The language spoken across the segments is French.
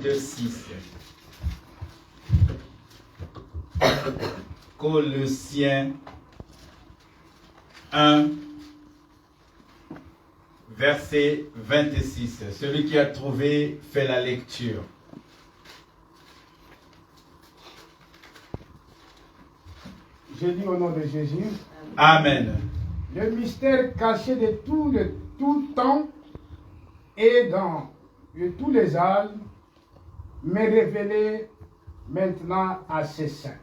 chapitre 6. Colossiens 1, verset 26. Celui qui a trouvé fait la lecture. Je lis au nom de Jésus. Amen. Le mystère caché de tout temps et de tous les âges, mais révélé maintenant à ses saints.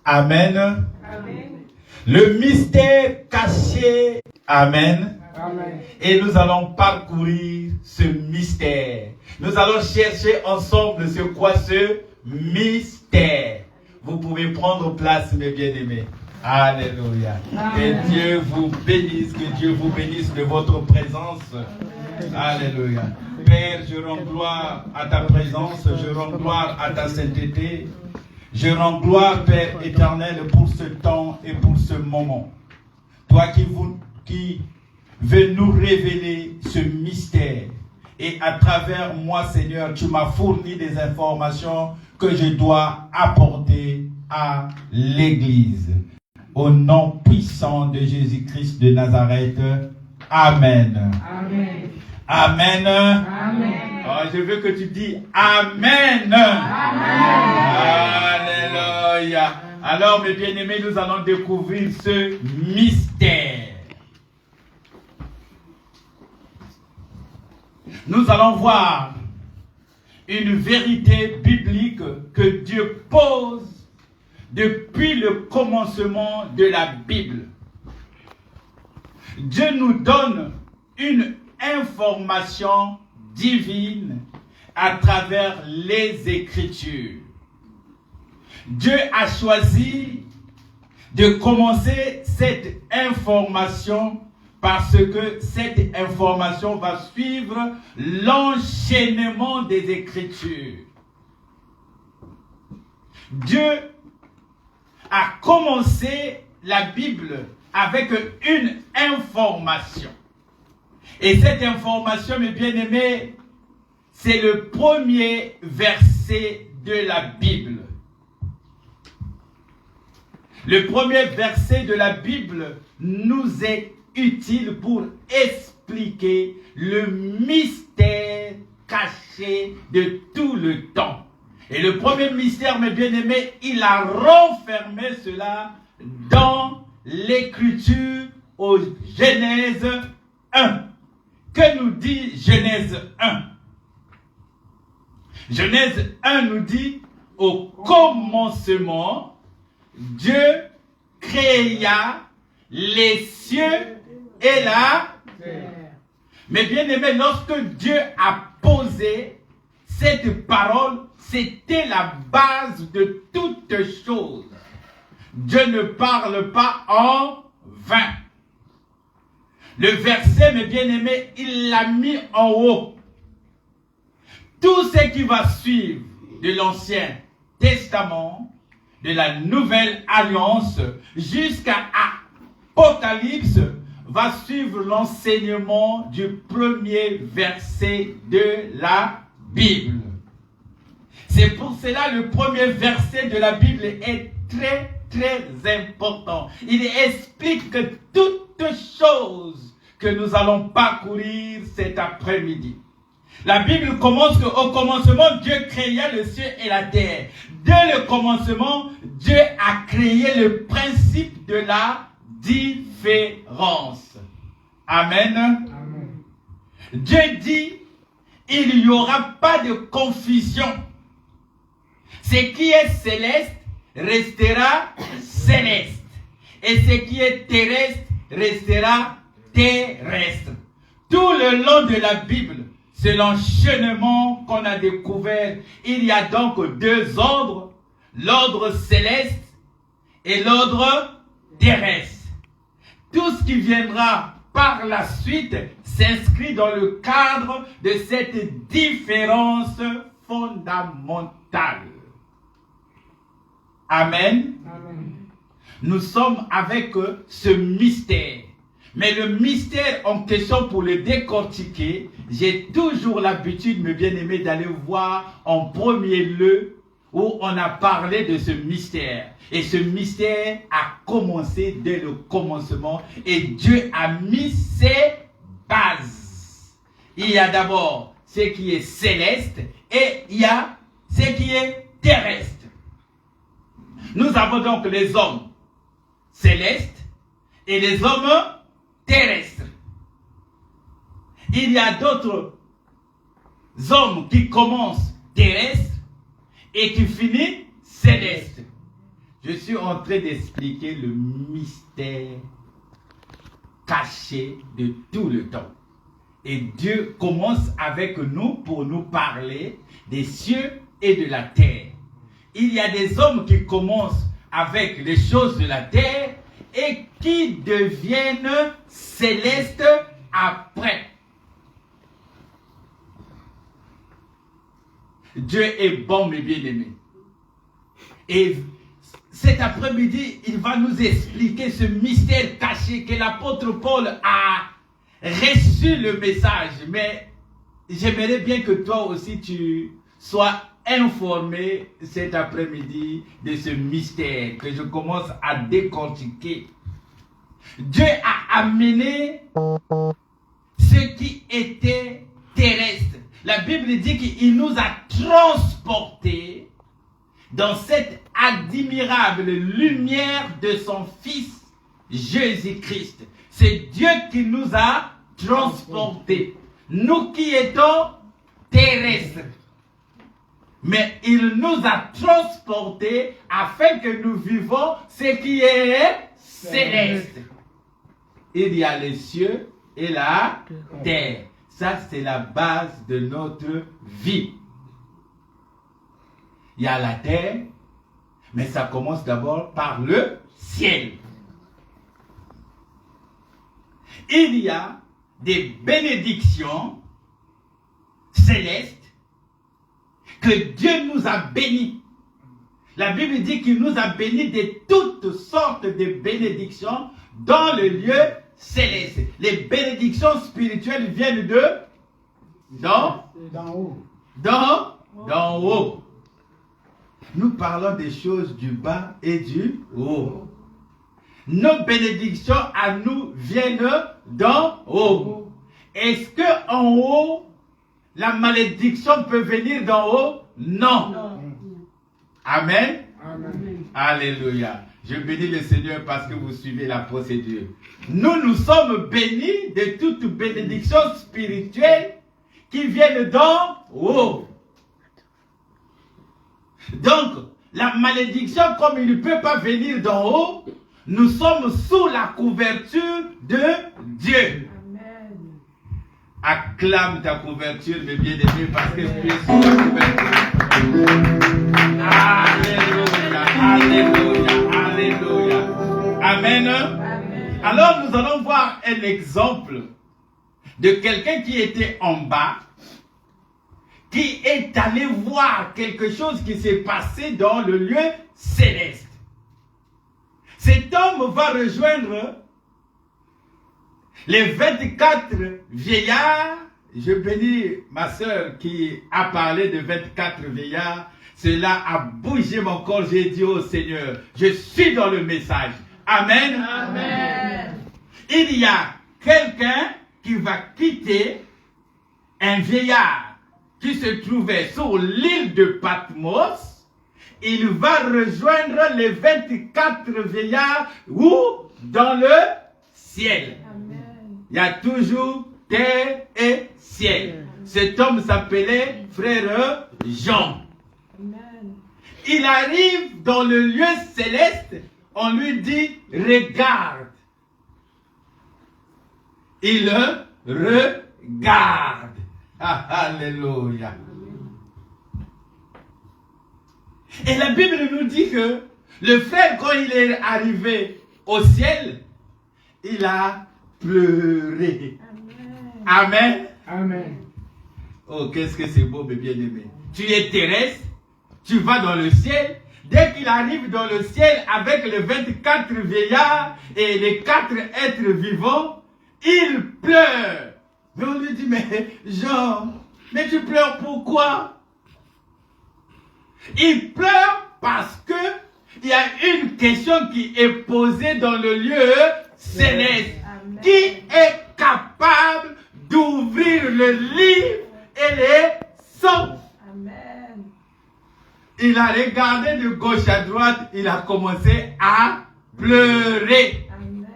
Amen. Amen. Le mystère caché. Amen. Amen. Et nous allons parcourir ce mystère. Nous allons chercher ensemble c'est quoi ce mystère. Vous pouvez prendre place, mes bien-aimés. Alléluia. Que Dieu vous bénisse, que Dieu vous bénisse de votre présence. Alléluia. Père, je rends gloire à ta présence, je rends gloire à ta sainteté. Je rends gloire, Père éternel, pour ce temps et pour ce moment. Toi qui veux nous révéler ce mystère. Et à travers moi, Seigneur, tu m'as fourni des informations que je dois apporter à l'Église. Au nom puissant de Jésus-Christ de Nazareth. Amen. Amen. Amen. Amen. Oh, je veux que tu dis Amen. Alléluia. Alors, mes bien-aimés, nous allons découvrir ce mystère. Nous allons voir une vérité biblique que Dieu pose depuis le commencement de la Bible. Dieu nous donne une information divine à travers les Écritures. Dieu a choisi de commencer cette information parce que cette information va suivre l'enchaînement des Écritures. Dieu a commencé la Bible avec une information. Et cette information, mes bien-aimés, c'est le premier verset de la Bible. Le premier verset de la Bible nous est utile pour expliquer le mystère caché de tout le temps. Et le premier mystère, mes bien-aimés, il a renfermé cela dans l'Écriture au Genèse 1. Que nous dit Genèse 1? Genèse 1 nous dit, au commencement, Dieu créa les cieux et la terre. Mais bien aimé, lorsque Dieu a posé cette parole, c'était la base de toute chose. Dieu ne parle pas en vain. Le verset, mes bien-aimés, il l'a mis en haut. Tout ce qui va suivre de l'Ancien Testament, de la Nouvelle Alliance, jusqu'à Apocalypse, va suivre l'enseignement du premier verset de la Bible. C'est pour cela le premier verset de la Bible est très, très important. Il explique que toute chose que nous allons parcourir cet après-midi. La Bible commence qu'au commencement, Dieu créa le ciel et la terre. Dès le commencement, Dieu a créé le principe de la différence. Amen. Amen. Dieu dit, il n'y aura pas de confusion. Ce qui est céleste restera céleste. Et ce qui est terrestre restera terrestre. Tout le long de la Bible, c'est l'enchaînement qu'on a découvert. Il y a donc deux ordres, l'ordre céleste et l'ordre terrestre. Tout ce qui viendra par la suite s'inscrit dans le cadre de cette différence fondamentale. Amen. Amen. Nous sommes avec ce mystère. Mais le mystère en question, pour le décortiquer, j'ai toujours l'habitude, mes bien-aimés, d'aller voir en premier lieu où on a parlé de ce mystère. Et ce mystère a commencé dès le commencement et Dieu a mis ses bases. Il y a d'abord ce qui est céleste et il y a ce qui est terrestre. Nous avons donc les hommes célestes et les hommes terrestres. Il y a d'autres hommes qui commencent terrestres et qui finissent célestes. Je suis en train d'expliquer le mystère caché de tout le temps. Et Dieu commence avec nous pour nous parler des cieux et de la terre. Il y a des hommes qui commencent avec les choses de la terre et qui deviennent célestes après. Dieu est bon, mes bien-aimés. Et cet après-midi, il va nous expliquer ce mystère caché que l'apôtre Paul a reçu le message. Mais j'aimerais bien que toi aussi tu sois informé cet après-midi de ce mystère que je commence à décortiquer. Dieu a amené ce qui était terrestre. La Bible dit qu'il nous a transportés dans cette admirable lumière de son Fils Jésus-Christ. C'est Dieu qui nous a transportés. Nous qui étions terrestres. Mais il nous a transportés afin que nous vivons ce qui est céleste. Il y a les cieux et la terre. Ça, c'est la base de notre vie. Il y a la terre, mais ça commence d'abord par le ciel. Il y a des bénédictions célestes que Dieu nous a bénis. La Bible dit qu'il nous a bénis de toutes sortes de bénédictions dans le lieu céleste. Les bénédictions spirituelles viennent d'en haut. D'en haut. Nous parlons des choses du bas et du haut. Nos bénédictions à nous viennent d'en haut. Est-ce que en haut, la malédiction peut venir d'en haut? Non. Amen. Amen. Alléluia. Je bénis le Seigneur parce que vous suivez la procédure. Nous sommes bénis de toute bénédiction spirituelle qui viennent d'en haut. Donc, la malédiction, comme il ne peut pas venir d'en haut, nous sommes sous la couverture de Dieu. Amen. Acclame ta couverture, mes bien-aimés, parce que tu es sous la couverture. Alléluia, alléluia, alléluia. Amen. Amen. Alors, nous allons voir un exemple de quelqu'un qui était en bas, qui est allé voir quelque chose qui s'est passé dans le lieu céleste. Cet homme va rejoindre les 24 vieillards. Je bénis ma soeur qui a parlé de 24 vieillards. Cela a bougé mon corps. J'ai dit au Seigneur, je suis dans le message. Amen. Amen. Il y a quelqu'un qui va quitter un vieillard qui se trouvait sur l'île de Patmos. Il va rejoindre les 24 vieillards où? Dans le ciel. Amen. Il y a toujours terre et ciel. Cet homme s'appelait frère Jean. Amen. Il arrive dans le lieu céleste. On lui dit, regarde. Il regarde. Alléluia. Et la Bible nous dit que le frère, quand il est arrivé au ciel, il a pleuré. Amen. Amen. Oh, qu'est-ce que c'est beau, mes bien-aimés. Tu es terrestre, tu vas dans le ciel. Dès qu'il arrive dans le ciel avec les 24 vieillards et les 4 êtres vivants, il pleure. Mais on lui dit, mais Jean, mais tu pleures pourquoi? Il pleure parce que il y a une question qui est posée dans le lieu céleste. Amen. Qui est capable d'ouvrir le livre et les sons? Amen. Il a regardé de gauche à droite, il a commencé à pleurer. Amen.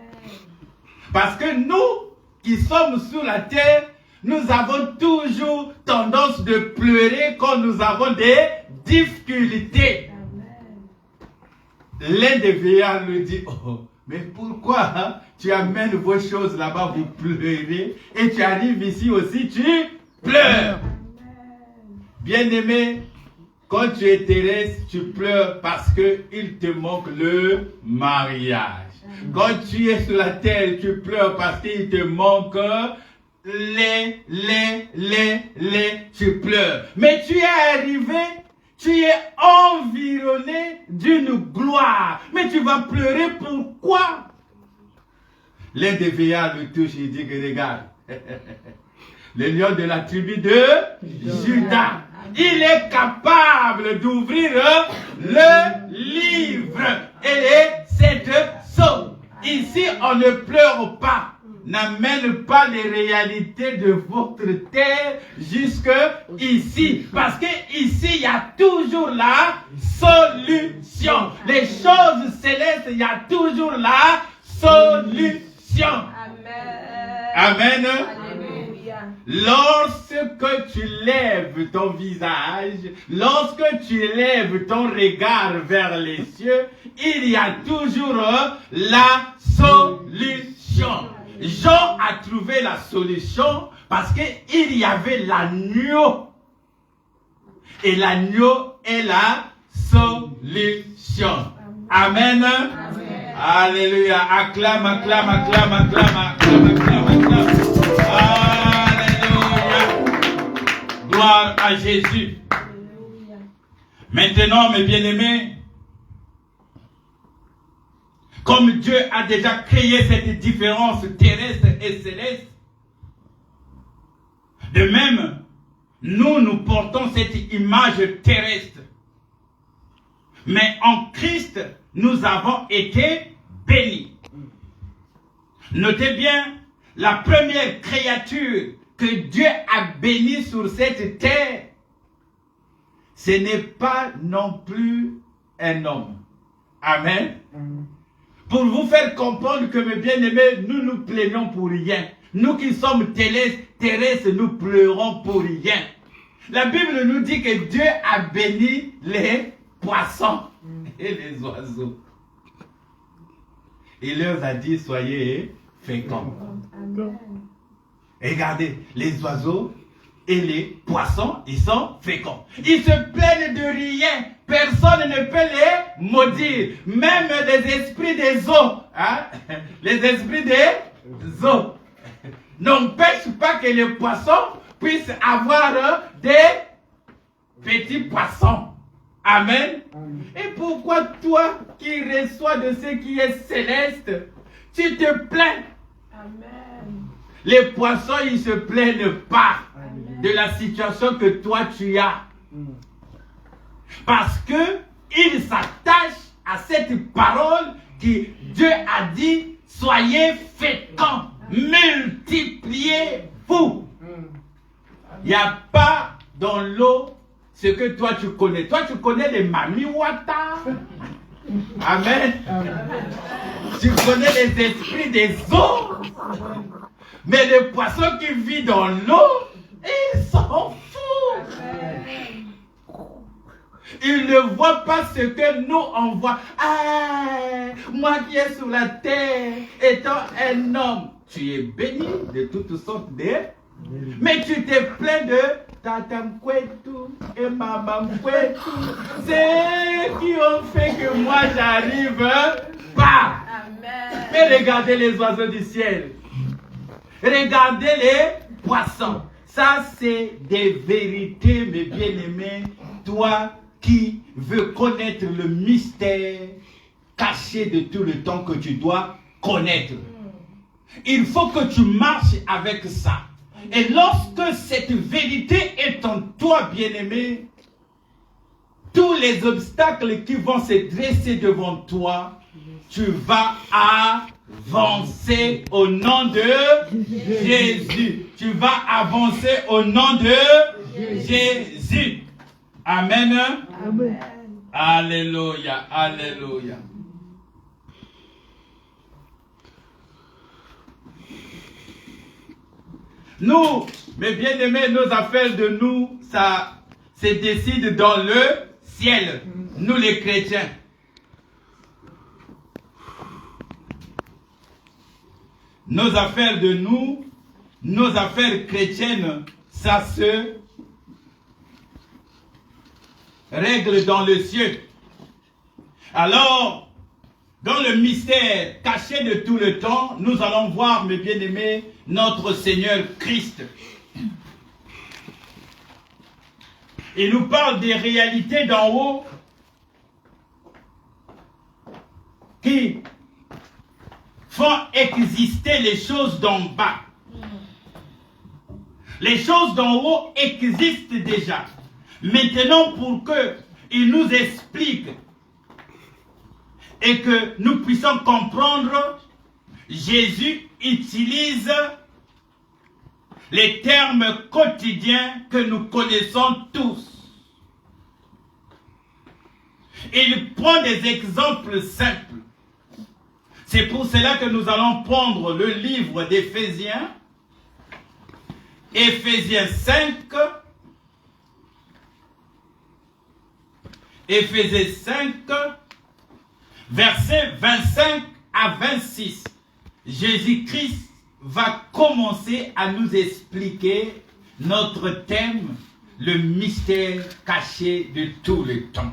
Parce que nous qui sommes sur la terre, nous avons toujours tendance de pleurer quand nous avons des difficultés. Amen. L'un des vieillards lui dit, oh, mais pourquoi hein, tu amènes vos choses là-bas, vous pleurez, et tu arrives ici aussi, tu pleures. Amen. Bien-aimé, quand tu es terrestre, tu pleures parce qu'il te manque le mariage. Quand tu es sur la terre, tu pleures parce qu'il te manque tu pleures. Mais tu es arrivé, tu es environné d'une gloire. Mais tu vas pleurer pourquoi? L'un des vieillards le touche et dit que regarde, le lion de la tribu de Juda, il est capable d'ouvrir le livre et les 7 sceaux. Ici, on ne pleure pas. N'amène pas les réalités de votre terre jusque ici. Parce que ici, il y a toujours la solution. Les choses célestes, il y a toujours la solution. Amen. Amen. Alléluia. Lorsque tu lèves ton visage, lorsque tu lèves ton regard vers les cieux, il y a toujours la solution. Jean a trouvé la solution parce qu'il y avait l'agneau. Et l'agneau est la solution. Amen. Amen. Alléluia. Acclame, acclame, acclame, acclame, acclame, acclame, acclame. Alléluia. Gloire à Jésus. Alléluia. Maintenant, mes bien-aimés, comme Dieu a déjà créé cette différence terrestre et céleste, de même, nous portons cette image terrestre. Mais en Christ, nous avons été bénis. Notez bien, la première créature que Dieu a bénie sur cette terre, ce n'est pas non plus un homme. Amen. Pour vous faire comprendre que, mes bien-aimés, nous nous plaignons pour rien. Nous qui sommes terrestres, nous pleurons pour rien. La Bible nous dit que Dieu a béni les poissons et les oiseaux. Il leur a dit, soyez féconds. Amen. Regardez, les oiseaux et les poissons, ils sont féconds. Ils se plaignent de rien. Personne ne peut les maudire. Même les esprits des eaux. Hein? Les esprits des eaux n'empêchent pas que les poissons puissent avoir des petits poissons. Amen. Et pourquoi toi qui reçois de ce qui est céleste, tu te plains? Amen. Les poissons, ils ne se plaignent pas de la situation que toi tu as. Parce que ils s'attachent à cette parole que Dieu a dit, soyez féconds, multipliez-vous. Il n'y a pas dans l'eau ce que toi tu connais. Toi tu connais les mamiwata. Amen. Tu connais les esprits des eaux. Mais les poissons qui vivent dans l'eau, ils s'en foutent. Ils ne voient pas ce que nous on voit. Ah, moi qui est sur la terre, étant un homme, tu es béni de toutes sortes de... Mais tu te plains de Tatamkwetu et Mamamkwetu. C'est eux qui ont fait que moi j'arrive pas. Amen. Mais regardez les oiseaux du ciel. Regardez les poissons. Ça, c'est des vérités, mes bien-aimés. Toi qui veux connaître le mystère caché de tout le temps que tu dois connaître. il faut que tu marches avec ça. Et lorsque cette vérité est en toi, bien-aimé, tous les obstacles qui vont se dresser devant toi, tu vas avancer au nom de Jésus. Tu vas avancer au nom de Jésus. Amen. Amen. Alléluia. Alléluia. Nous, mes bien-aimés, nos affaires de nous, ça se décide dans le ciel. Nous les chrétiens. Nos affaires de nous, nos affaires chrétiennes, ça se règle dans le ciel. Alors, dans le mystère caché de tout le temps, nous allons voir, mes bien-aimés, notre Seigneur Christ. Il nous parle des réalités d'en haut qui font exister les choses d'en bas. Les choses d'en haut existent déjà. Maintenant, pour qu'il nous explique et que nous puissions comprendre, Jésus utilise les termes quotidiens que nous connaissons tous. Il prend des exemples simples. C'est pour cela que nous allons prendre le livre d'Éphésiens, Éphésiens 5, Éphésiens 5, versets 25 à 26. Jésus-Christ va commencer à nous expliquer notre thème, le mystère caché de tout le temps.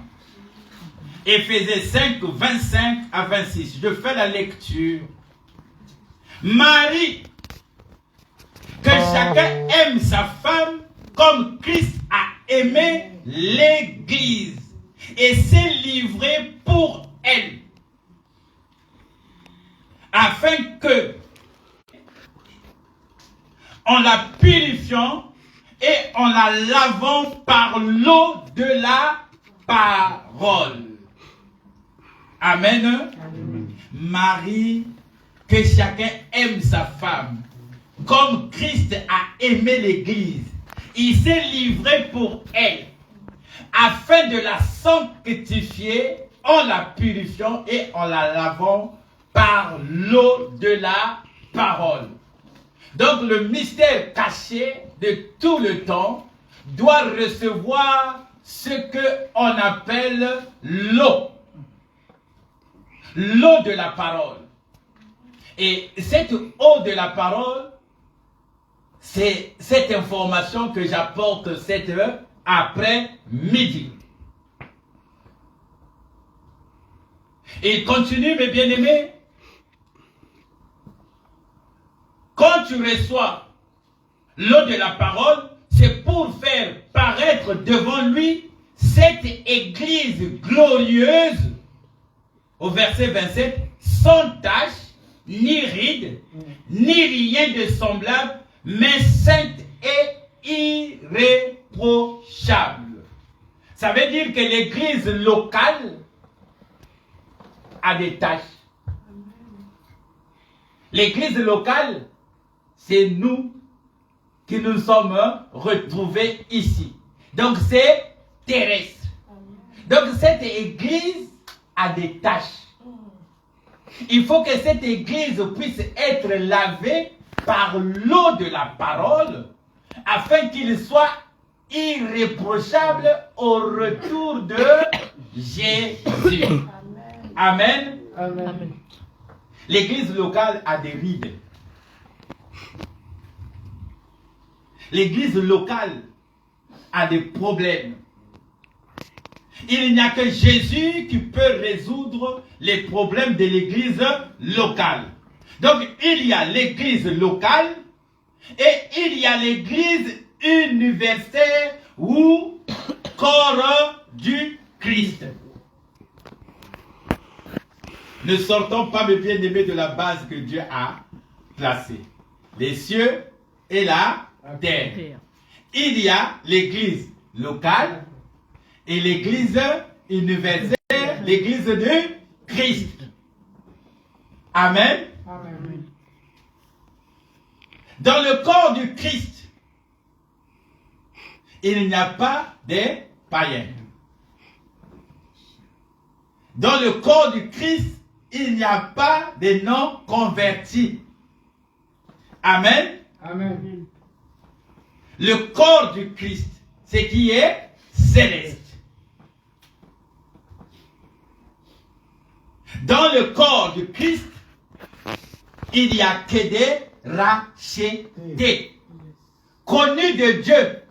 Éphésiens 5, 25 à 26. Je fais la lecture. Marie, que chacun aime sa femme comme Christ a aimé l'Église et s'est livré pour elle, afin que, en la purifiant et en la lavant par l'eau de la parole. Amen. Amen. Marie, que chacun aime sa femme, comme Christ a aimé l'Église. Il s'est livré pour elle, afin de la sanctifier en la purifiant et en la lavant par l'eau de la parole. Donc le mystère caché de tout le temps doit recevoir ce qu'on appelle l'eau. L'eau de la parole. Et cette eau de la parole, c'est cette information que j'apporte cette heure après-midi. Et continue, mes bien-aimés. Quand tu reçois l'eau de la parole, c'est pour faire paraître devant lui cette église glorieuse, au verset 27, sans tache, ni ride, ni rien de semblable, mais sainte et irréprochable. Ça veut dire que l'église locale a des tâches. L'église locale, c'est nous qui nous sommes retrouvés ici. Donc c'est terrestre. Donc cette église a des tâches. Il faut que cette église puisse être lavée par l'eau de la parole afin qu'il soit irréprochable au retour de Jésus. Amen. Amen. Amen. L'église locale a des rides. L'église locale a des problèmes. Il n'y a que Jésus qui peut résoudre les problèmes de l'église locale. Donc, il y a l'église locale et il y a l'église universelle ou corps du Christ. Ne sortons pas, mes bien-aimés, de la base que Dieu a classés. Les cieux et la terre. Il y a l'église locale et l'église universelle, l'église de Christ. Amen. Amen. Dans le corps du Christ, il n'y a pas de païens. Dans le corps du Christ, il n'y a pas de non-convertis. Amen. Amen. Le corps du Christ, c'est qui est céleste. Dans le corps du Christ, il n'y a que des rachetés, connus de Dieu.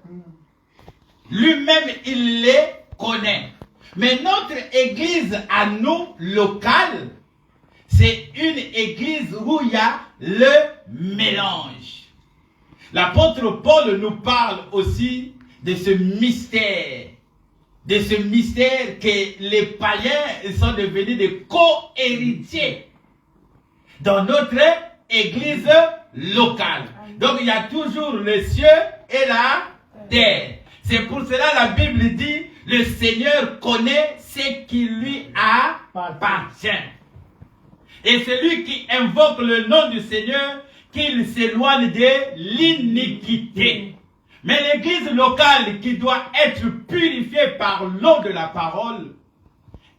Lui-même, il les connaît. Mais notre église à nous, locale, c'est une église où il y a le mélange. L'apôtre Paul nous parle aussi de ce mystère. De ce mystère que les païens sont devenus des co-héritiers dans notre église locale. Donc il y a toujours le ciel et la terre. C'est pour cela la Bible dit, le Seigneur connaît ce qui lui appartient. Et celui qui invoque le nom du Seigneur, qu'il s'éloigne de l'iniquité. Mais l'église locale qui doit être purifiée par l'eau de la parole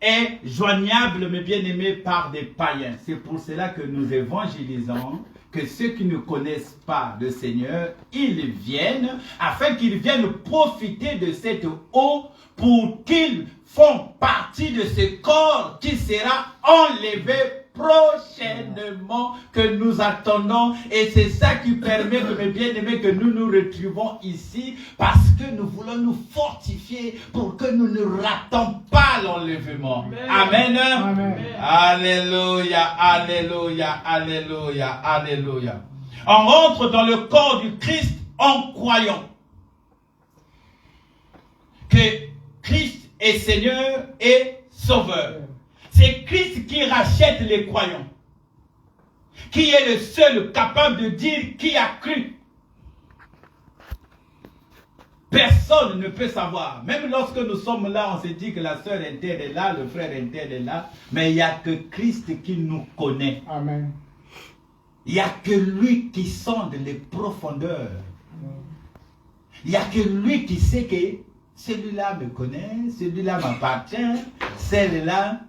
est joignable, mes bien-aimés, par des païens. C'est pour cela que nous évangélisons, que ceux qui ne connaissent pas le Seigneur, ils viennent, afin qu'ils viennent profiter de cette eau pour qu'ils font partie de ce corps qui sera enlevé prochainement, que nous attendons. Et c'est ça qui permet, mes bien-aimés, que nous nous retrouvons ici, parce que nous voulons nous fortifier pour que nous ne ratons pas l'enlèvement. Amen. Amen. Alléluia, alléluia, alléluia, alléluia. On rentre dans le corps du Christ en croyant que Christ est Seigneur et Sauveur. C'est Christ qui rachète les croyants, qui est le seul capable de dire qui a cru. Personne ne peut savoir. Même lorsque nous sommes là, on se dit que la sœur interne est là, le frère interne est là, mais il n'y a que Christ qui nous connaît. Amen. Il n'y a que lui qui sonde les profondeurs. Il n'y a que lui qui sait que celui-là me connaît, celui-là m'appartient, celle-là.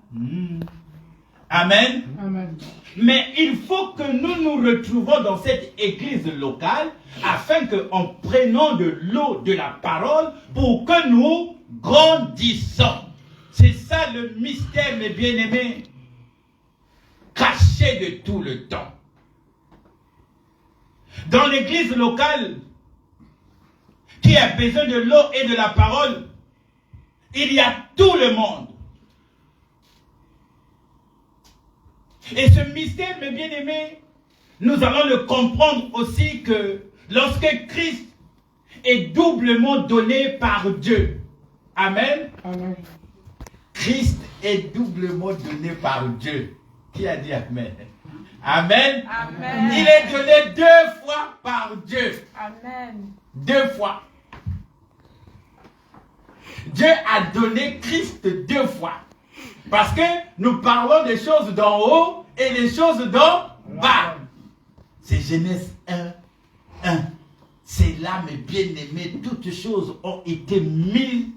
Amen. Amen. Mais il faut que nous nous retrouvons dans cette église locale afin qu'en prenant de l'eau de la parole pour que nous grandissons. C'est ça le mystère, mes bien-aimés, caché de tout le temps. Dans l'église locale, qui a besoin de l'eau et de la parole, il y a tout le monde. Et ce mystère, mes bien-aimés, nous allons le comprendre aussi que lorsque Christ est doublement donné par Dieu. Amen. Amen. Christ est doublement donné par Dieu. Qui a dit Amen? Amen. Amen. Il est donné 2 fois par Dieu. Amen. 2 fois. Dieu a donné Christ 2 fois. Parce que nous parlons des choses d'en haut et des choses d'en bas. C'est Genèse 1. C'est là, mes bien-aimés, toutes choses ont été mises.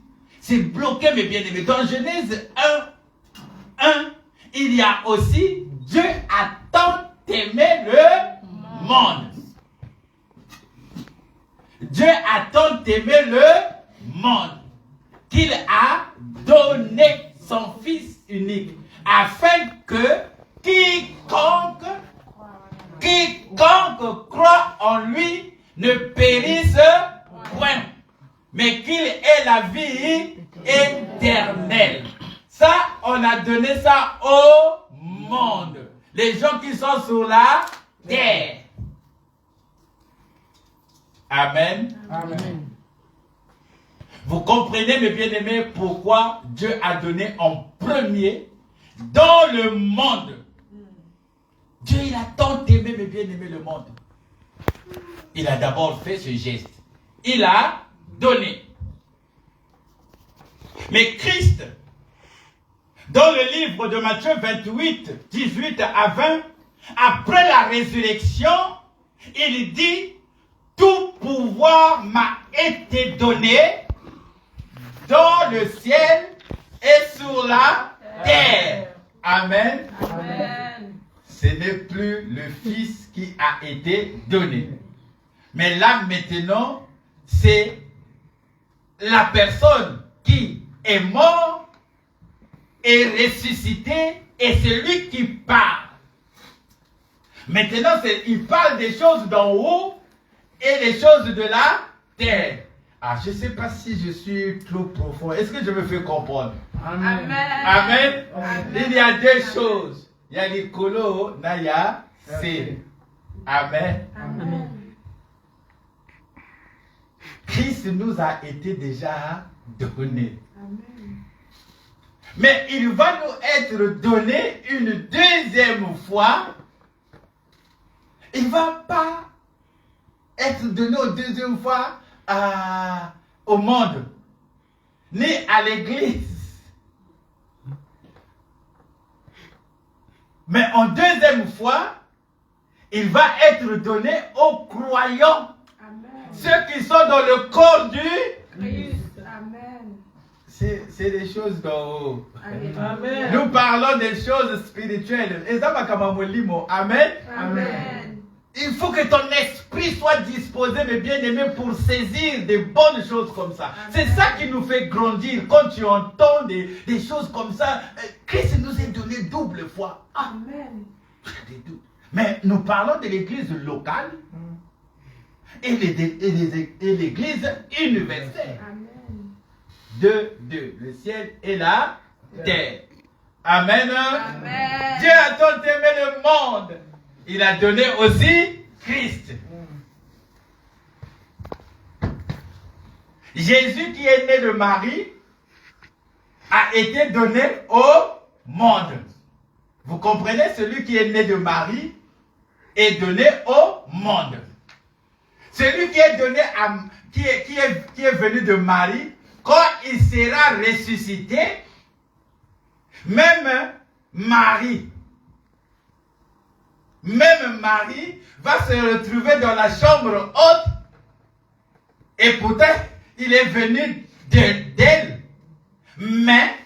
C'est bloqué, mes bien-aimés. Dans Genèse 1, il y a aussi Dieu a tant aimé le monde. Dieu a tant aimé le monde qu'il a donné son Fils unique afin que quiconque croit en lui ne périsse point, mais qu'il ait la vie éternelle. Ça, on a donné ça au monde. Les gens qui sont sur la terre. Amen. Amen. Vous comprenez, mes bien-aimés, pourquoi Dieu a donné en premier dans le monde Dieu, il a tant aimé, mais bien aimé le monde. Il a d'abord fait ce geste. Il a donné. Mais Christ, dans le livre de Matthieu 28, 18 à 20, après la résurrection, il dit, tout pouvoir m'a été donné dans le ciel et sur la terre. Amen. Amen. Ce n'est plus le Fils qui a été donné. Mais là maintenant, c'est la personne qui est morte et ressuscitée et c'est lui qui parle. Maintenant, il parle des choses d'en haut et des choses de la terre. Ah, je ne sais pas si je suis trop profond. Est-ce que je me fais comprendre? Amen. Amen. Amen. Il y a deux choses. Il y a l'écolo, Naya, c'est. Amen. Amen. Christ nous a été déjà donné. Amen. Mais il va nous être donné une deuxième fois. Il ne va pas être donné une deuxième fois au monde, ni à l'église. Mais en deuxième fois, il va être donné aux croyants. Amen. Ceux qui sont dans le corps du... Christ. Amen. C'est des choses d'en haut. Amen. Nous parlons des choses spirituelles. Et ça va comme un molimo. Amen. Amen. Il faut que ton esprit soit disposé, mes bien-aimés, pour saisir des bonnes choses comme ça. C'est ça qui nous fait grandir. Quand tu entends des choses comme ça, Christ nous a donné double fois. Amen. Mais nous parlons de l'église locale et l'église universelle. Amen. Deux, le ciel et la terre. Amen. Amen. Dieu a tant aimé le monde. Il a donné aussi Christ. Jésus qui est né de Marie a été donné au monde. Vous comprenez? Celui qui est né de Marie est donné au monde. Celui qui est donné qui est venu de Marie, quand il sera ressuscité, même Marie va se retrouver dans la chambre haute et pourtant il est venu d'elle. Mais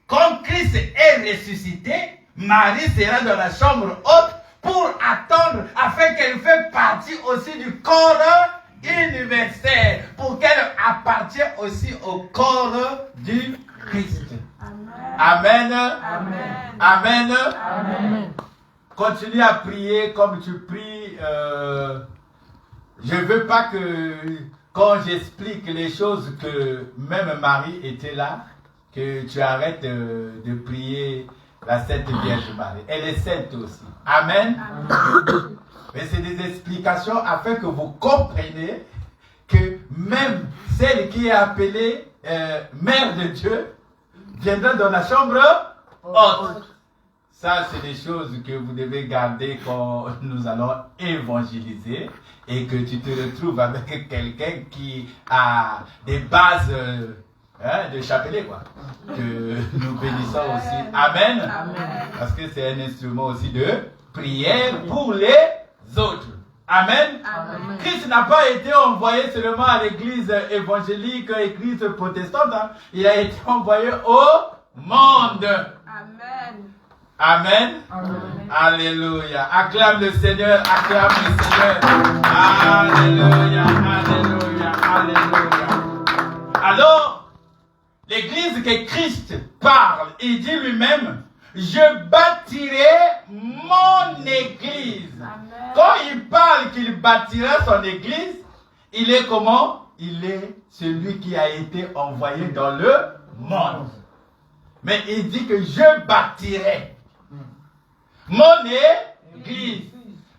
quand Christ est ressuscité, Marie sera dans la chambre haute pour attendre afin qu'elle fasse partie aussi du corps universel, pour qu'elle appartienne aussi au corps du Christ. Amen. Amen. Amen. Amen. Amen. Continue à prier comme tu pries. Je ne veux pas que quand j'explique les choses que même Marie était là, que tu arrêtes de prier la Sainte Vierge Marie. Elle est sainte aussi. Amen. Amen. Mais c'est des explications afin que vous compreniez que même celle qui est appelée Mère de Dieu viendra dans la chambre haute. Ça, c'est des choses que vous devez garder quand nous allons évangéliser et que tu te retrouves avec quelqu'un qui a des bases de chapelet, quoi. Que nous bénissons aussi. Amen. Amen. Parce que c'est un instrument aussi de prière pour les autres. Amen. Amen. Christ n'a pas été envoyé seulement à l'église évangélique, église protestante. Hein. Il a été envoyé au monde. Amen. Amen. Amen. Alléluia. Acclame le Seigneur, acclame le Seigneur. Alléluia, alléluia, alléluia. Alors, l'église que Christ parle, il dit lui-même, je bâtirai mon église. Amen. Quand il parle qu'il bâtira son église, il est comment? Il est celui qui a été envoyé dans le monde. Mais il dit que je bâtirai mon église.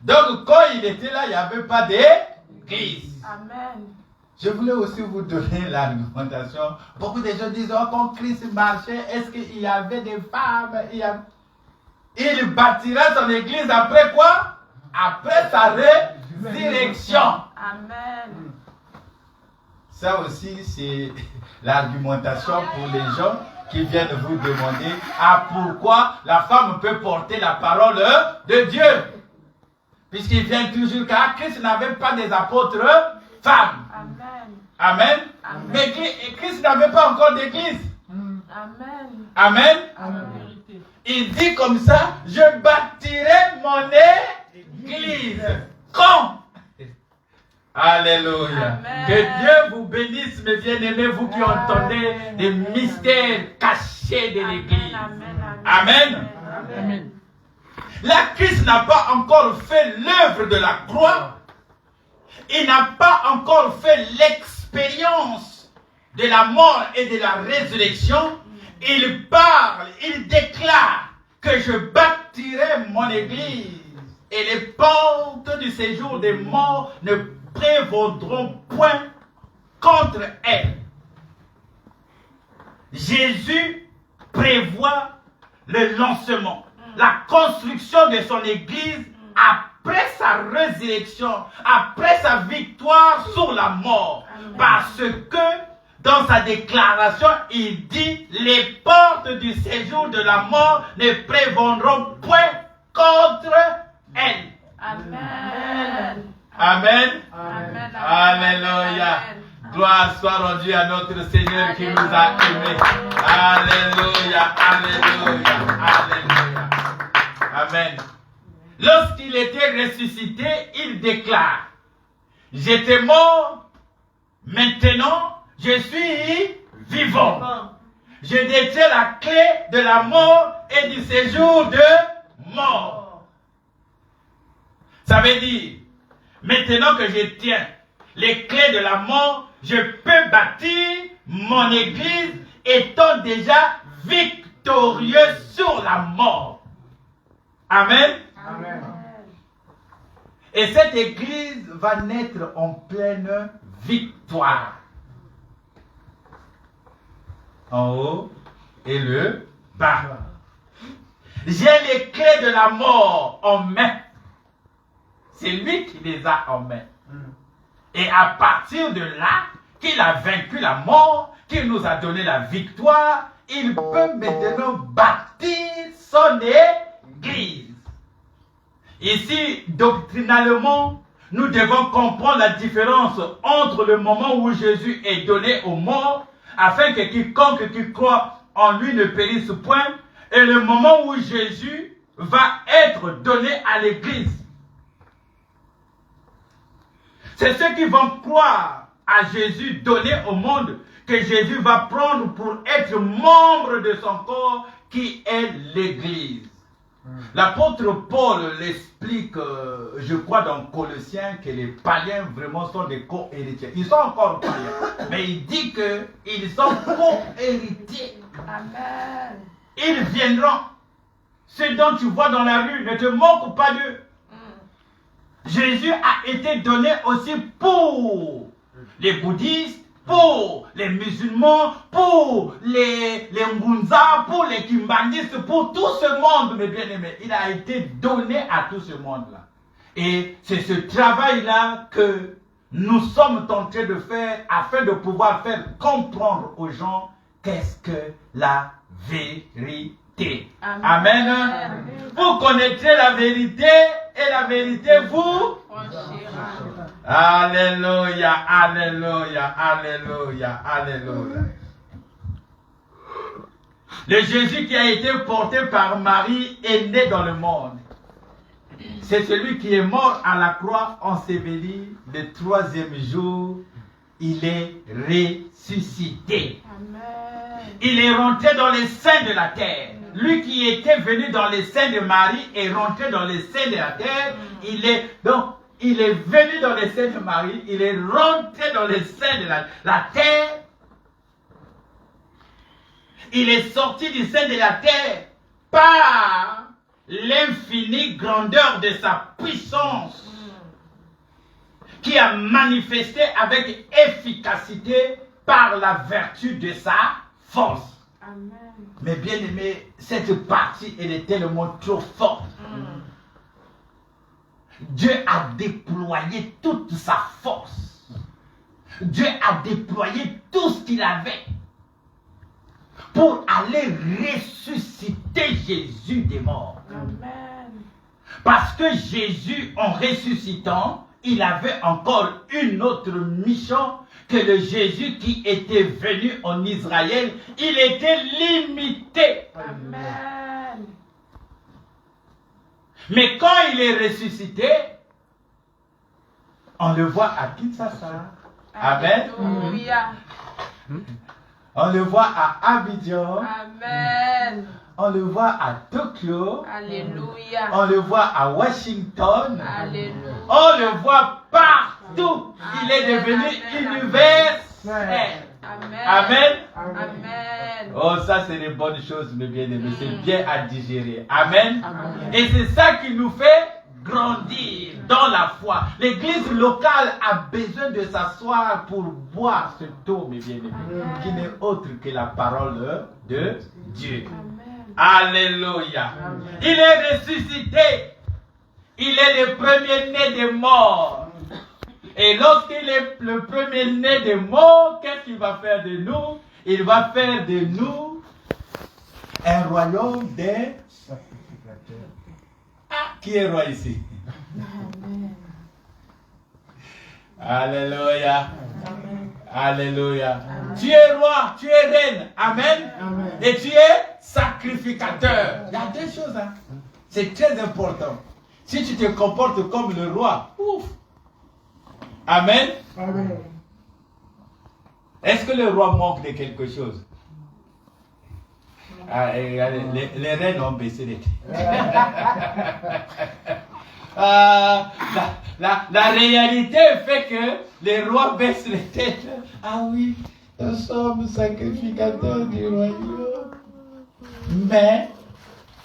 Donc quand il était là, il n'y avait pas d'église. Amen. Je voulais aussi vous donner l'argumentation. Beaucoup de gens disent, oh, quand Christ marchait, est-ce qu'il y avait des femmes? il bâtira son église après quoi? Après sa résurrection. Amen. Ça aussi, c'est l'argumentation pour les gens qui viennent vous demander pourquoi la femme peut porter la parole de Dieu. Puisqu'il vient toujours car Christ n'avait pas des apôtres femmes. Amen. Amen. Amen. Mais Christ n'avait pas encore d'église. Amen. Amen. Amen. Il dit comme ça, je bâtirai mon église. Quand? Alléluia. Amen. Que Dieu vous bénisse, mes bien-aimés, vous qui entendez des mystères cachés de l'église. Amen. Amen. La Christ n'a pas encore fait l'œuvre de la croix. Il n'a pas encore fait l'expérience de la mort et de la résurrection. Il parle, il déclare que je bâtirai mon église et les portes du séjour des morts ne prévaudront point contre elle. Jésus prévoit le lancement, la construction de son église après sa résurrection, après sa victoire sur la mort. Parce que dans sa déclaration, il dit, les portes du séjour de la mort ne prévaudront point contre elle. Amen. Amen. Amen. Alléluia. Gloire soit rendue à notre Seigneur qui nous a aimés. Alléluia. Alléluia. Alléluia. Amen. Lorsqu'il était ressuscité, il déclare, j'étais mort, maintenant je suis vivant. Je détiens la clé de la mort et du séjour de mort. Ça veut dire, maintenant que je tiens les clés de la mort, je peux bâtir mon église étant déjà victorieux sur la mort. Amen. Amen. Et cette église va naître en pleine victoire. En haut et le bas. J'ai les clés de la mort en main. C'est lui qui les a en main. Et à partir de là, qu'il a vaincu la mort, qu'il nous a donné la victoire, il peut maintenant bâtir son église. Ici, doctrinalement, nous devons comprendre la différence entre le moment où Jésus est donné aux morts, afin que quiconque qui croit en lui ne périsse point, et le moment où Jésus va être donné à l'église. C'est ceux qui vont croire à Jésus donné au monde que Jésus va prendre pour être membre de son corps qui est l'église. L'apôtre Paul l'explique, je crois dans Colossiens, que les païens vraiment sont des co-héritiers. Ils sont encore païens, mais il dit qu'ils sont co-héritiers. Amen. Ils viendront. Ce dont tu vois dans la rue, ne te moque pas d'eux. Jésus a été donné aussi pour les bouddhistes, pour les musulmans, pour les Ngunza, pour les Kimbandistes, pour tout ce monde, mes bien-aimés. Il a été donné à tout ce monde-là. Et c'est ce travail-là que nous sommes tentés de faire afin de pouvoir faire comprendre aux gens qu'est-ce que la vérité. Amen. Amen. Vous connaîtrez la vérité et la vérité vous Franchira. Alléluia, alléluia, alléluia, alléluia. Le Jésus qui a été porté par Marie est né dans le monde. C'est celui qui est mort à la croix enseveli. Le troisième jour, il est ressuscité. Amen. Il est rentré dans les seins de la terre. Lui qui était venu dans les seins de Marie est rentré dans les seins de la terre. Il est venu dans les seins de Marie. Il est rentré dans les seins de la terre. Il est sorti du sein de la terre par l'infinie grandeur de sa puissance qui a manifesté avec efficacité par la vertu de sa force. Amen. Mais bien aimé, cette partie, elle est tellement trop forte. Dieu a déployé toute sa force. Dieu a déployé tout ce qu'il avait pour aller ressusciter Jésus des morts. Amen. Parce que Jésus, en ressuscitant, il avait encore une autre mission que le Jésus qui était venu en Israël. Il était limité. Amen. Mais quand il est ressuscité, on le voit à Kinshasa. Amen. Alléluia. On le voit à Abidjan. Amen. On le voit à Tokyo. Alléluia. On le voit à Washington. Alléluia. On le voit partout. Il est devenu universel. Amen. Amen. Amen. Oh, ça c'est des bonnes choses, mes bien-aimés. C'est bien à digérer. Amen. Et c'est ça qui nous fait grandir dans la foi. L'église locale a besoin de s'asseoir pour boire ce eau, mes bien-aimés, qui n'est autre que la parole de Dieu. Alléluia. Il est ressuscité. Il est le premier-né des morts. Et lorsqu'il est le premier-né des morts, qu'est-ce qu'il va faire de nous? Il va faire de nous un royaume des sacrificateurs. Qui est roi ici? Alléluia. Alléluia. Tu es roi, tu es reine. Amen. Et tu es sacrificateur. Il y a deux choses. Hein. C'est très important. Si tu te comportes comme le roi, ouf. Amen. Amen. Est-ce que le roi manque de quelque chose? Ah, et les reines ont baissé les têtes. La réalité fait que les rois baissent les têtes. Ah oui, nous sommes sacrificateurs du royaume. Mais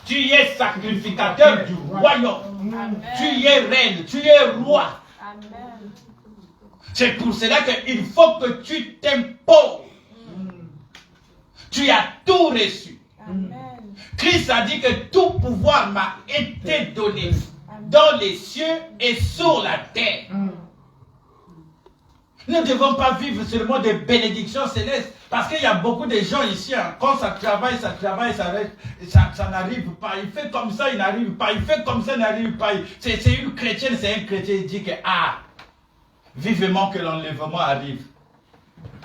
tu es sacrificateur du royaume. Amen. Tu es reine, tu es roi. Amen. C'est pour cela qu'il faut que tu t'imposes. Tu as tout reçu. Amen. Christ a dit que tout pouvoir m'a été donné dans les cieux et sur la terre. Nous ne devons pas vivre seulement des bénédictions célestes. Parce qu'il y a beaucoup de gens ici, hein, quand ça travaille, ça n'arrive pas. Il fait comme ça, il n'arrive pas. Il fait comme ça, il n'arrive pas. C'est une chrétienne, c'est un chrétien, il dit que, vivement que l'enlèvement arrive.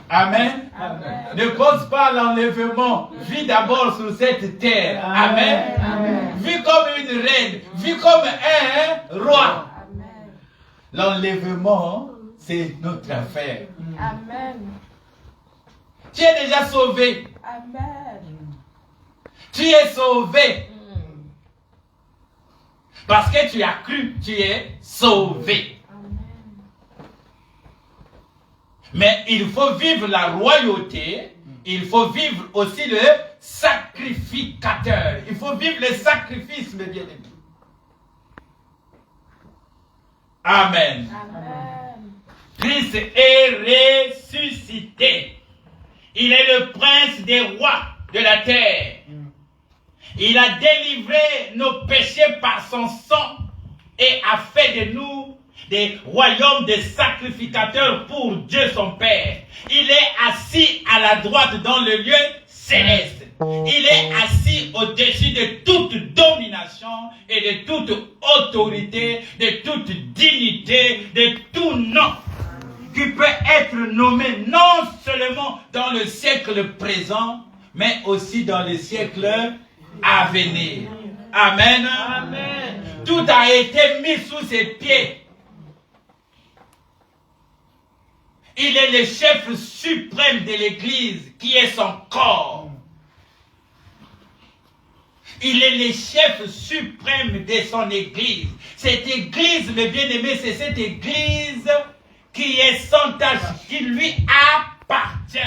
Amen. Amen. Ne cause pas l'enlèvement. Vis d'abord sur cette terre. Amen. Amen. Vis comme une reine. Vis comme un roi. Amen. L'enlèvement, c'est notre affaire. Amen. Tu es déjà sauvé. Amen. Tu es sauvé. Parce que tu as cru, tu es sauvé. Mais il faut vivre la royauté, il faut vivre aussi le sacrificateur. Il faut vivre le sacrifice, mes bien-aimés. Amen. Amen. Christ est ressuscité. Il est le prince des rois de la terre. Il a délivré nos péchés par son sang et a fait de nous des royaumes des sacrificateurs pour Dieu son Père. Il est assis à la droite dans le lieu céleste. Il est assis au-dessus de toute domination et de toute autorité, de toute dignité, de tout nom qui peut être nommé non seulement dans le siècle présent, mais aussi dans le siècle à venir. Amen. Amen. Tout a été mis sous ses pieds. Il est le chef suprême de l'Église qui est son corps. Il est le chef suprême de son Église. Cette Église, mes bien-aimés, c'est cette Église qui est sans tâche, qui lui appartient.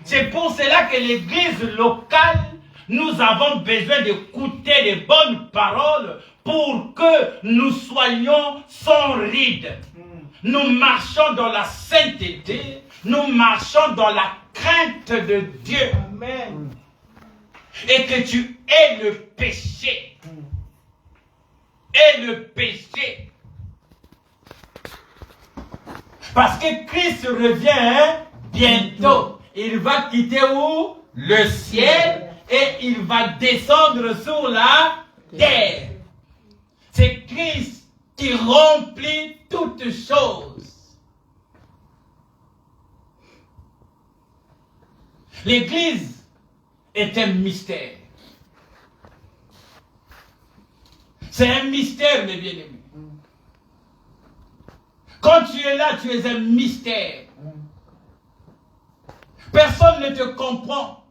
C'est pour cela que l'Église locale, nous avons besoin d'écouter les bonnes paroles pour que nous soyons sans ride. Nous marchons dans la sainteté, nous marchons dans la crainte de Dieu. Amen. et que tu aies le péché. Et le péché. Parce que Christ revient bientôt. Il va quitter où? Le ciel et il va descendre sur la terre. C'est Christ qui remplit toutes choses. L'Église est un mystère. C'est un mystère, mes bien-aimés. Quand tu es là, tu es un mystère. Personne ne te comprend.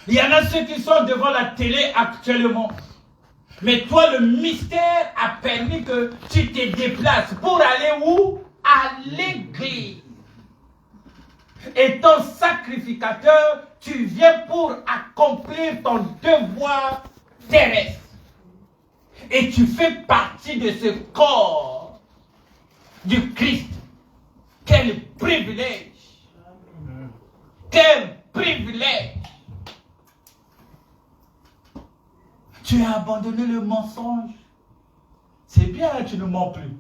Il y en a ceux qui sont devant la télé actuellement. Mais toi, le mystère a permis que tu te déplaces pour aller où? À l'église. Étant sacrificateur, tu viens pour accomplir ton devoir terrestre. Et tu fais partie de ce corps du Christ. Quel privilège! Quel privilège! Tu as abandonné le mensonge. C'est bien, tu ne mens plus.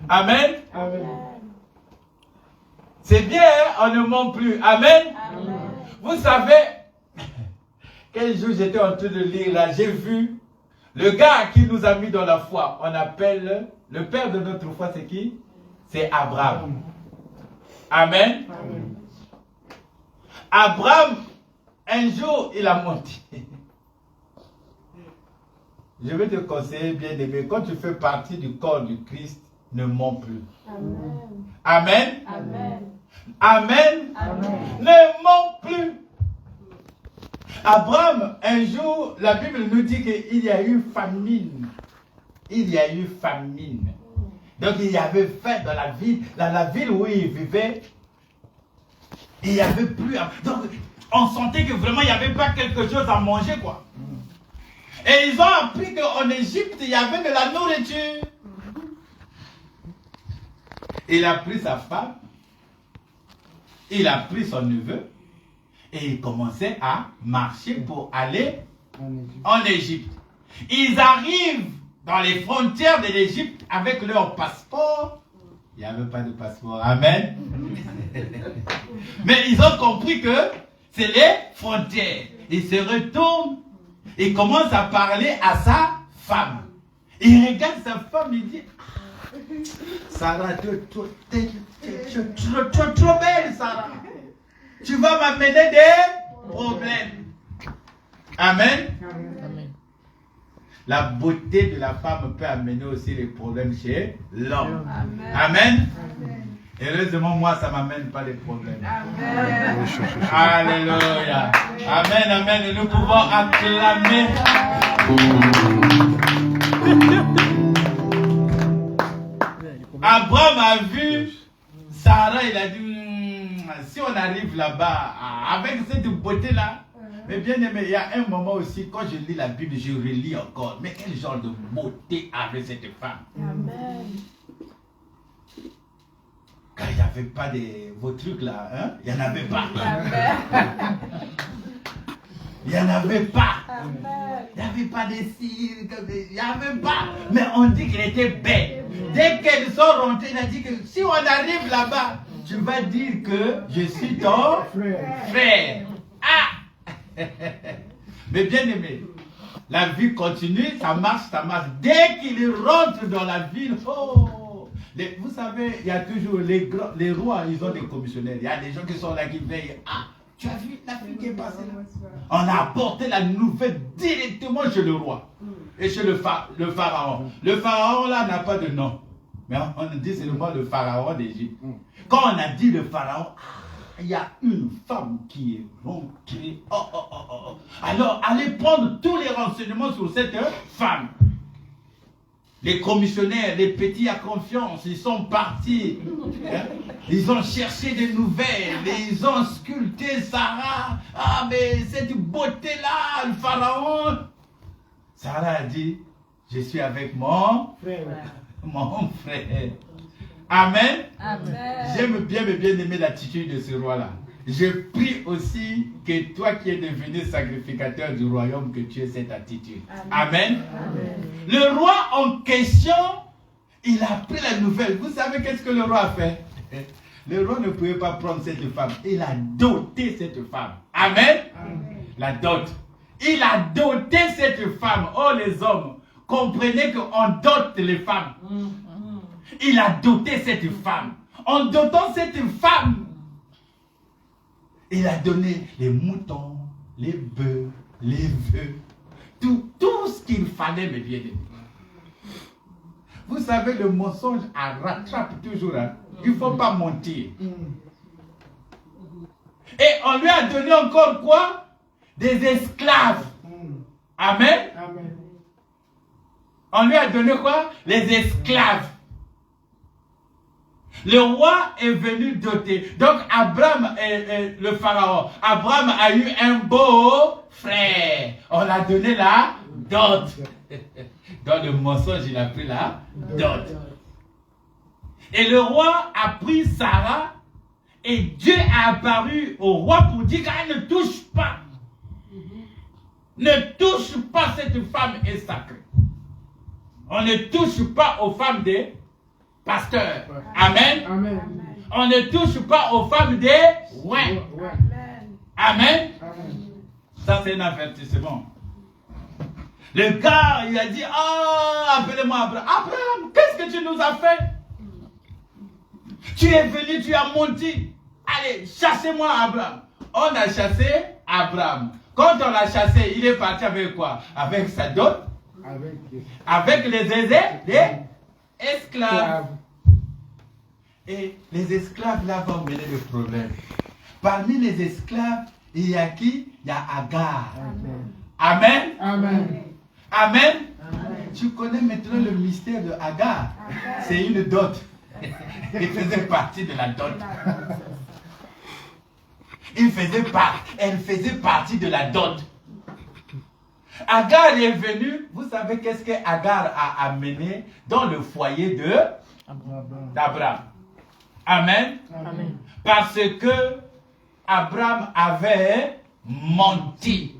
Amen. Amen. C'est bien, on ne ment plus. Amen. Amen. Vous savez, quel jour j'étais en train de lire là, j'ai vu le gars qui nous a mis dans la foi. On appelle le père de notre foi, c'est qui? C'est Abraham. Amen. Amen. Abraham, un jour, il a menti. Je vais te conseiller, bien aimé, quand tu fais partie du corps du Christ, ne mens plus. Amen. Amen. Amen. Amen. Amen. Ne mens plus. Abraham, un jour, la Bible nous dit qu'il y a eu famine. Il y a eu famine. Donc il y avait faim dans la ville où il vivait. Il n'y avait plus. Donc on sentait que vraiment il n'y avait pas quelque chose à manger, quoi. Et ils ont appris qu'en Égypte, il y avait de la nourriture. Il a pris sa femme, il a pris son neveu, et il commençait à marcher pour aller en Égypte. Ils arrivent dans les frontières de l'Égypte avec leur passeport. Il n'y avait pas de passeport. Amen. Mais ils ont compris que c'est les frontières. Ils se retournent. Il commence à parler à sa femme. Il regarde sa femme, il dit, Sarah, tu es trop belle, Sarah. Tu vas m'amener des problèmes. Amen. Amen. La beauté de la femme peut amener aussi les problèmes chez l'homme. Amen. Amen. Amen. Heureusement, moi, ça ne m'amène pas de problèmes. Amen. Alléluia. Amen, amen. Et nous pouvons acclamer. Abraham a vu Sarah, il a dit, si on arrive là-bas, avec cette beauté-là, mais bien aimé, il y a un moment aussi, quand je lis la Bible, je relis encore. Mais quel genre de beauté avait cette femme? Amen. Car il n'y avait pas vos trucs là, hein? Il n'y en avait pas. Amen. Il n'y en avait pas. Amen. Il n'y avait pas de cils, il n'y avait pas. Mais on dit qu'elle était belle. Dès qu'elles sont rentrées, il a dit que si on arrive là-bas, tu vas dire que je suis ton frère. Ah! Mais bien aimé, la vie continue, ça marche, ça marche. Dès qu'il rentre dans la ville, oh! Vous savez, il y a toujours les rois, ils ont des commissionnaires. Il y a des gens qui sont là qui veillent. Ah! Tu as vu la fille qui est passée là? On a apporté la nouvelle directement chez le roi et chez le pharaon. Le pharaon là n'a pas de nom. Mais on dit seulement le pharaon d'Égypte. Quand on a dit le pharaon, il y a une femme qui est rentrée. Oh. Alors, allez prendre tous les renseignements sur cette femme. Les commissionnaires, les petits à confiance, ils sont partis. Ils ont cherché des nouvelles. Ils ont sculpté Sarah. Ah, mais cette beauté-là, le pharaon. Sarah a dit, je suis avec mon frère. Amen. Amen. J'aime bien aimer l'attitude de ce roi-là. je prie aussi que toi qui es devenu sacrificateur du royaume, que tu aies cette attitude. Amen. Le roi en question, il a pris la nouvelle. Vous savez qu'est-ce que le roi a fait? Le roi ne pouvait pas prendre cette femme. Il a doté cette femme. Amen. La dot. Il a doté cette femme. Oh les hommes, comprenez qu'on dote les femmes. Il a doté cette femme. En dotant cette femme, il a donné les moutons, les bœufs, les vœux, tout ce qu'il fallait, mes bien-aimés. Vous savez, le mensonge rattrape toujours. Hein? Il ne faut pas mentir. Et on lui a donné encore quoi? Des esclaves. Amen. On lui a donné quoi? Les esclaves. Le roi est venu doter. Donc Abraham, le pharaon, Abraham a eu un beau frère. On a donné la dot. Dans le mensonge, il a pris la dot. Et le roi a pris Sarah. Et Dieu a apparu au roi pour dire qu'elle ne touche pas. Ne touche pas, cette femme est sacrée. On ne touche pas aux femmes des pasteurs. Amen. On ne touche pas aux femmes des rois. Amen. Ça, c'est un avertissement. Le gars, il a dit, appelez-moi Abraham. Abraham, qu'est-ce que tu nous as fait? Tu es venu, tu as menti. Allez, chassez-moi Abraham. On a chassé Abraham. Quand on l'a chassé, il est parti avec quoi? Avec sa dot. Avec les esclaves. Et les esclaves là vont mener le problème. Parmi les esclaves, il y a qui? Il y a Agar. Amen. Amen. Tu connais maintenant le mystère de Agar. C'est une dot. Elle faisait partie de la dot. Elle faisait partie de la dot. Agar est venue, vous savez qu'est-ce que Agar a amené dans le foyer d'Abraham. Amen. Parce que Abraham avait menti.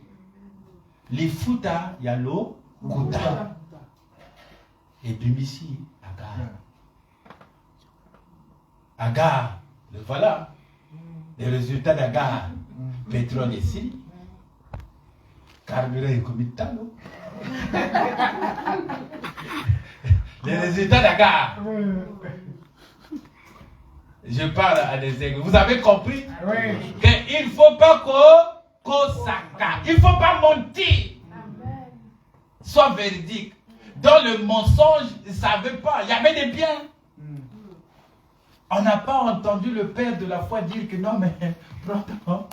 Les fouta, il y a l'eau, kouta. Et puis ici, Agar, le voilà. Les résultats d'Agar, pétrole ici, carburant et comitano. Les résultats d'Agar. Je parle à des aigles. Vous avez compris? Qu'il ne faut pas qu'on s'accorde. Il ne faut pas mentir. Sois véridique. Dans le mensonge, ils ne savaient pas. Il y avait des biens. On n'a pas entendu le père de la foi dire que non, mais prends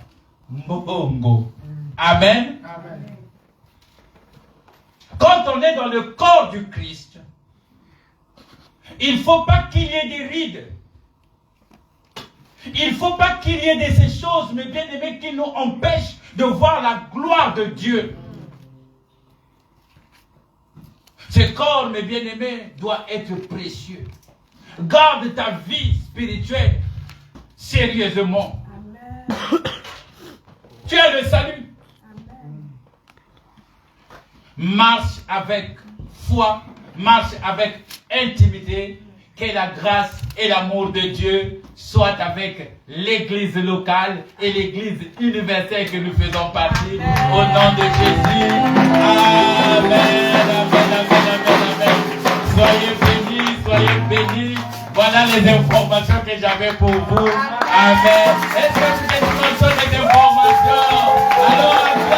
Mbongo. Amen. Quand on est dans le corps du Christ, il ne faut pas qu'il y ait des rides. Il ne faut pas qu'il y ait de ces choses, mes bien-aimés, qui nous empêchent de voir la gloire de Dieu. Ce corps, mes bien-aimés, doit être précieux. Garde ta vie spirituelle sérieusement. Amen. Tu as le salut. Amen. Marche avec foi, marche avec intimité. Que la grâce et l'amour de Dieu soient avec l'église locale et l'église universelle que nous faisons partie. Amen. Au nom de Jésus. Amen. Soyez bénis. Voilà les informations que j'avais pour vous. Amen. Est-ce que vous êtes des informations? Alors,